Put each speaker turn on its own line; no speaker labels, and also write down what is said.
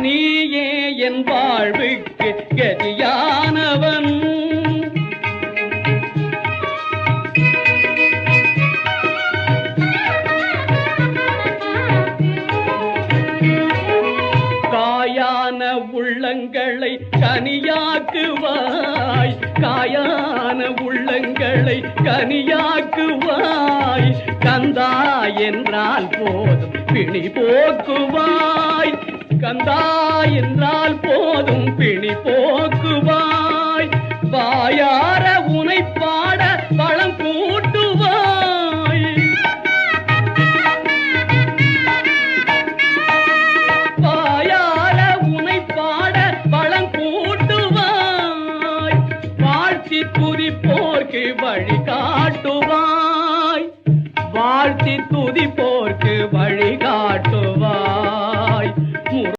நீயே என் வாழ்வுக்கு கதியானவன். காயான உள்ளங்களை கனியாக்குவாய், காயான உள்ளங்களை கனியாக்குவாய். கந்தா என்றால் போதும் பிணி போக்குவாய், கந்தா என்றால் போதும் பிணி போ